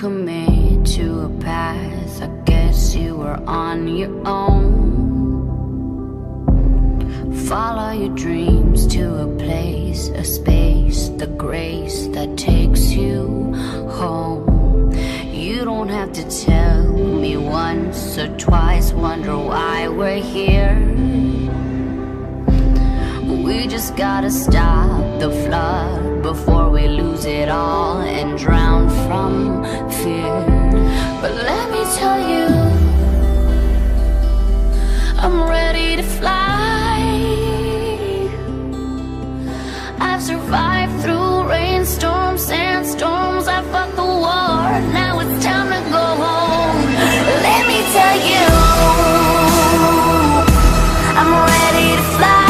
commit to a path, I guess you were on your own. Follow your dreams to a place, a space, the grace that takes you home. You don't have to tell me once or twice, wonder why we're here. We just gotta stop the flood before we lose it all and drown from fear. But let me tell you, I'm ready to fly. I've survived through rainstorms, sandstorms, I fought the war, now it's time to go home. Let me tell you, I'm ready to fly.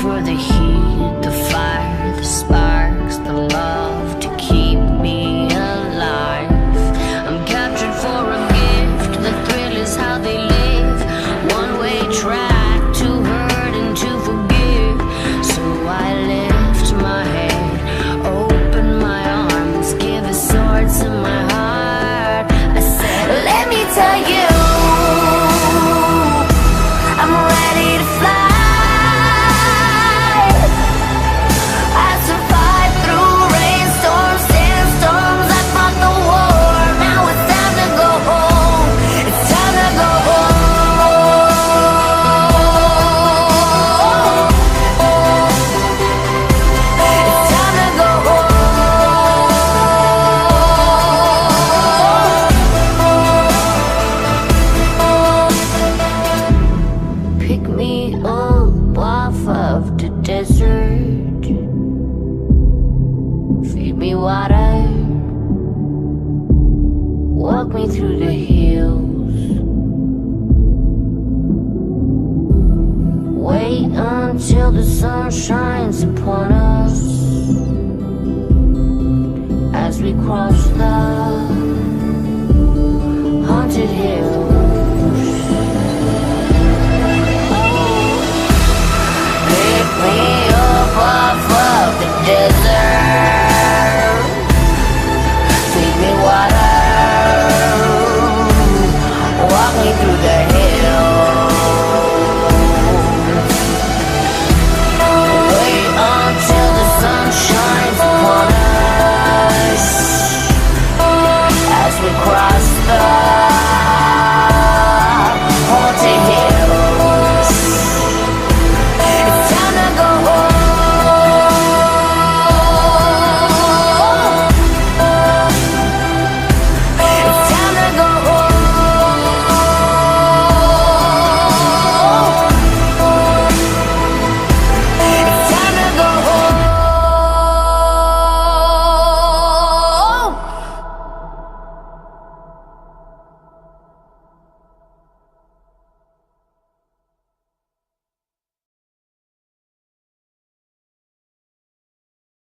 For the heat, the fire, the sparks, the love to keep me alive. I'm captured for a gift, the thrill is how they live. One-way track to hurt and to forgive. So I lift my head, open my arms, give a sword to my heart. I said, let me tell you, I'm ready to fly. Pick me up off of the desert, feed me water, walk me through the hills. Wait until the sun shines upon us as we cross the